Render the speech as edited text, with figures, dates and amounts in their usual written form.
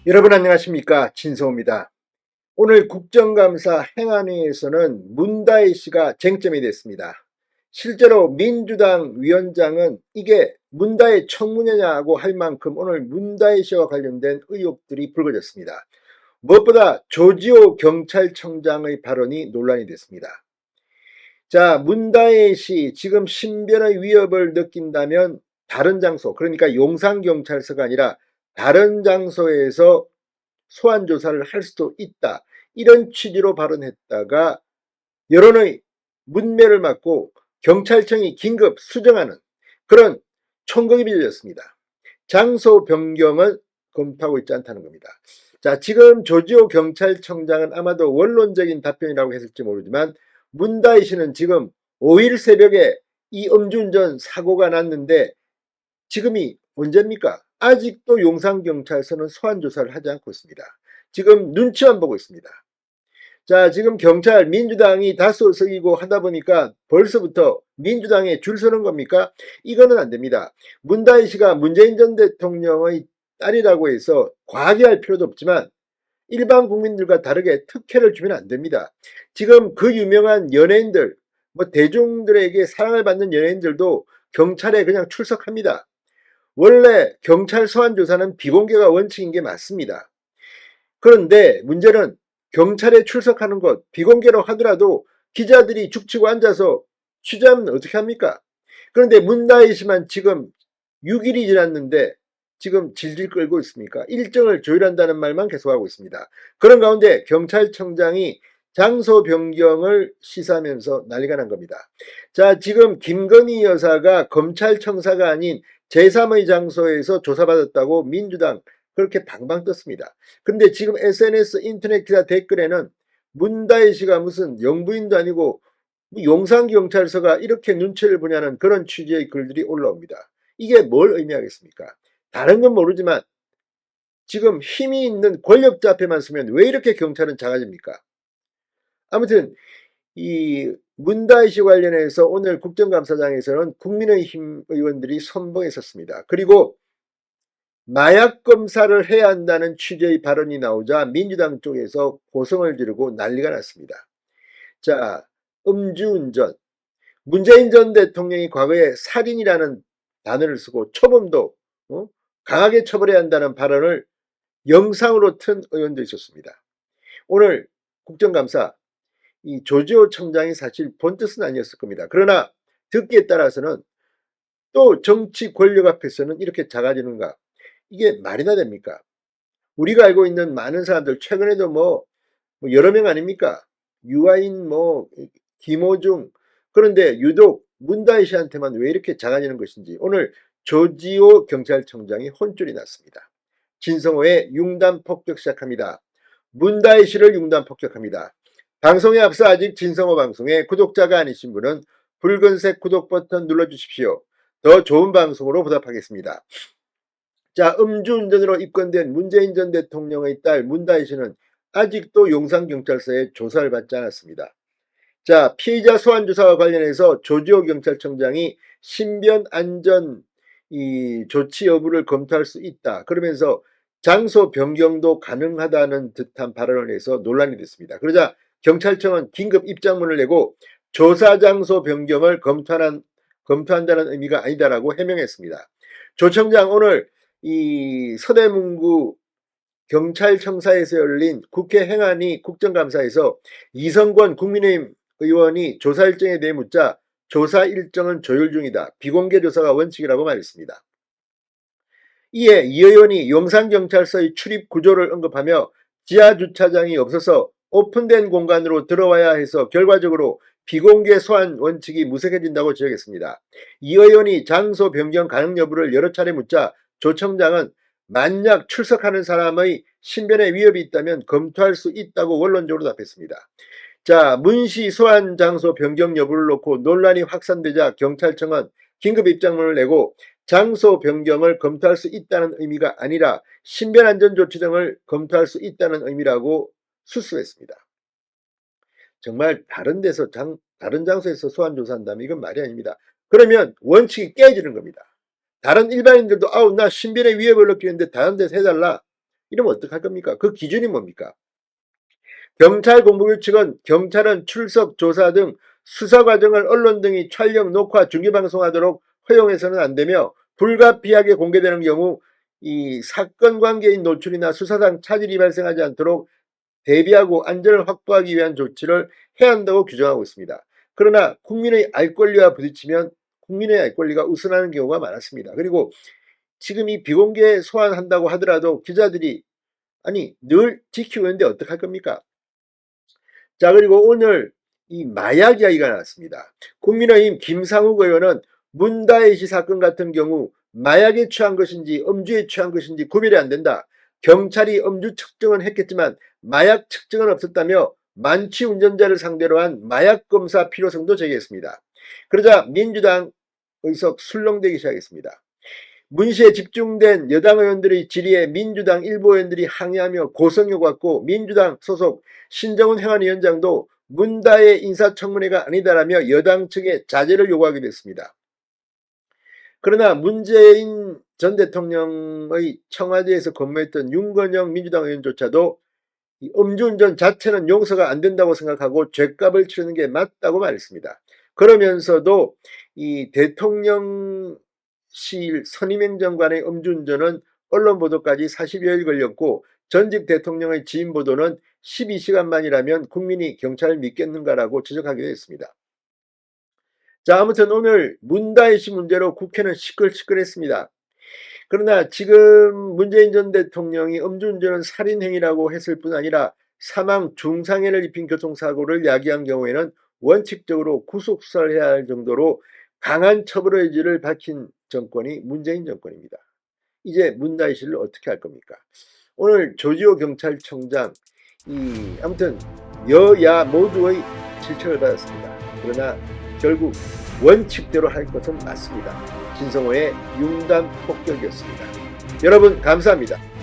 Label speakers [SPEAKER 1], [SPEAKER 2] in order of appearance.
[SPEAKER 1] 여러분 안녕하십니까, 진성호입니다. 오늘 국정감사 행안위에서는 문다희 씨가 쟁점이 됐습니다. 실제로 민주당 위원장은 이게 문다희 청문회냐고 할 만큼 오늘 문다희 씨와 관련된 의혹들이 불거졌습니다. 무엇보다 조지호 경찰청장의 발언이 논란이 됐습니다. 자, 문다희 씨 지금 신변의 위협을 느낀다면 다른 장소, 그러니까 용산경찰서가 아니라 다른 장소에서 소환 조사를 할 수도 있다. 이런 취지로 발언했다가 여론의 문매를 맞고 경찰청이 긴급 수정하는 그런 총극이 빚어졌습니다. 장소 변경을 검토하고 있지 않다는 겁니다. 자, 지금 조지호 경찰청장은 아마도 원론적인 답변이라고 했을지 모르지만 문다희 씨는 지금 5일 새벽에 이 음주운전 사고가 났는데 지금이 언제입니까? 아직도 용산경찰서는 소환조사를 하지 않고 있습니다. 지금 눈치만 보고 있습니다. 자, 지금 경찰 민주당이 다수석이고 하다 보니까 벌써부터 민주당에 줄 서는 겁니까? 이거는 안 됩니다. 문다희 씨가 문재인 전 대통령의 딸이라고 해서 과하게 할 필요도 없지만 일반 국민들과 다르게 특혜를 주면 안 됩니다. 지금 그 유명한 연예인들, 대중들에게 사랑을 받는 연예인들도 경찰에 그냥 출석합니다. 원래 경찰 소환 조사는 비공개가 원칙인 게 맞습니다. 그런데 문제는 경찰에 출석하는 것 비공개로 하더라도 기자들이 죽치고 앉아서 취재하면 어떻게 합니까? 그런데 문다희 씨만 지금 6일이 지났는데 지금 질질 끌고 있습니까? 일정을 조율한다는 말만 계속하고 있습니다. 그런 가운데 경찰청장이 장소 변경을 시사하면서 난리가 난 겁니다. 자, 지금 김건희 여사가 검찰청사가 아닌 제3의 장소에서 조사받았다고 민주당 그렇게 방방 떴습니다. 근데 지금 SNS 인터넷 기사 댓글에는 문다희 씨가 무슨 영부인도 아니고 용산경찰서가 이렇게 눈치를 보냐는 그런 취지의 글들이 올라옵니다. 이게 뭘 의미하겠습니까? 다른 건 모르지만 지금 힘이 있는 권력자 앞에만 서면 왜 이렇게 경찰은 작아집니까? 아무튼 이 문다희 씨 관련해서 오늘 국정감사장에서는 국민의힘 의원들이 선봉에 섰습니다. 그리고 마약 검사를 해야 한다는 취지의 발언이 나오자 민주당 쪽에서 고성을 지르고 난리가 났습니다. 자, 음주운전. 문재인 전 대통령이 과거에 살인이라는 단어를 쓰고 초범도 강하게 처벌해야 한다는 발언을 영상으로 튼 의원도 있었습니다. 오늘 국정감사 이 조지호 청장이 사실 본뜻은 아니었을 겁니다. 그러나 듣기에 따라서는 또 정치 권력 앞에서는 이렇게 작아지는가? 이게 말이나 됩니까? 우리가 알고 있는 많은 사람들 최근에도 여러 명 아닙니까? 유아인 김호중 그런데 유독 문다희 씨한테만 왜 이렇게 작아지는 것인지 오늘 조지호 경찰청장이 혼쭐이 났습니다. 진성호의 융단 폭격 시작합니다. 문다희 씨를 융단 폭격합니다. 방송에 앞서 아직 진성호 방송에 구독자가 아니신 분은 붉은색 구독 버튼 눌러주십시오. 더 좋은 방송으로 보답하겠습니다. 자, 음주운전으로 입건된 문재인 전 대통령의 딸 문다희 씨는 아직도 용산경찰서에 조사를 받지 않았습니다. 자, 피의자 소환 조사와 관련해서 조지호 경찰청장이 신변 안전 조치 여부를 검토할 수 있다. 그러면서 장소 변경도 가능하다는 듯한 발언을 해서 논란이 됐습니다. 그러자 경찰청은 긴급 입장문을 내고 조사 장소 변경을 검토한다는 의미가 아니다라고 해명했습니다. 조 청장 오늘 이 서대문구 경찰청사에서 열린 국회 행안위 국정감사에서 이성권 국민의힘 의원이 조사 일정에 대해 묻자 조사 일정은 조율 중이다. 비공개 조사가 원칙이라고 말했습니다. 이에 이 의원이 용산경찰서의 출입 구조를 언급하며 지하주차장이 없어서 오픈된 공간으로 들어와야 해서 결과적으로 비공개 소환 원칙이 무색해진다고 지적했습니다. 이 의원이 장소 변경 가능 여부를 여러 차례 묻자 조 청장은 만약 출석하는 사람의 신변에 위협이 있다면 검토할 수 있다고 원론적으로 답했습니다. 자, 문씨 소환 장소 변경 여부를 놓고 논란이 확산되자 경찰청은 긴급 입장문을 내고 장소 변경을 검토할 수 있다는 의미가 아니라 신변안전조치 등을 검토할 수 있다는 의미라고 수습했습니다. 정말 다른 장소에서 소환 조사한다면 이건 말이 아닙니다. 그러면 원칙이 깨지는 겁니다. 다른 일반인들도 나 신변의 위협을 느끼는데 다른 데서 해달라 이러면 어떡할 겁니까? 그 기준이 뭡니까? 경찰 공보규칙은 경찰은 출석, 조사 등 수사 과정을 언론 등이 촬영, 녹화, 중계방송하도록 허용해서는 안 되며 불가피하게 공개되는 경우 이 사건 관계인 노출이나 수사상 차질이 발생하지 않도록 대비하고 안전을 확보하기 위한 조치를 해야 한다고 규정하고 있습니다. 그러나 국민의 알 권리와 부딪히면 국민의 알 권리가 우선하는 경우가 많았습니다. 그리고 지금 이 비공개 소환한다고 하더라도 기자들이 아니 늘 지키고 있는데 어떡할 겁니까? 자, 그리고 오늘 이 마약 이야기가 나왔습니다. 국민의힘 김상욱 의원은 문다혜 씨 사건 같은 경우 마약에 취한 것인지 음주에 취한 것인지 구별이 안 된다. 경찰이 음주 측정은 했겠지만 마약 측정은 없었다며 만취 운전자를 상대로 한 마약 검사 필요성도 제기했습니다. 그러자 민주당 의석 술렁대기 시작했습니다. 문시에 집중된 여당 의원들의 질의에 민주당 일부 의원들이 항의하며 고성 요구했고 민주당 소속 신정훈 행안위원장도 문다혜 인사청문회가 아니다라며 여당 측에 자제를 요구하기도 했습니다. 그러나 문재인 전 대통령의 청와대에서 근무했던 윤건영 민주당 의원조차도 음주운전 자체는 용서가 안 된다고 생각하고 죗값을 치르는 게 맞다고 말했습니다. 그러면서도 이 대통령실 선임행정관의 음주운전은 언론 보도까지 40여일 걸렸고 전직 대통령의 지인 보도는 12시간 만이라면 국민이 경찰을 믿겠는가라고 지적하기도 했습니다. 자, 아무튼 오늘 문다혜 씨 문제로 국회는 시끌시끌했습니다. 그러나 지금 문재인 전 대통령이 음주운전은 살인행위라고 했을 뿐 아니라 사망 중상해를 입힌 교통사고를 야기한 경우에는 원칙적으로 구속수사를 해야 할 정도로 강한 처벌 의지를 밝힌 정권이 문재인 정권입니다. 이제 문다혜 씨를 어떻게 할 겁니까? 오늘 조지호 경찰청장 아무튼 여야 모두의 질책을 받았습니다. 그러나 결국 원칙대로 할 것은 맞습니다. 진성호의 융단 폭격이었습니다. 여러분 감사합니다.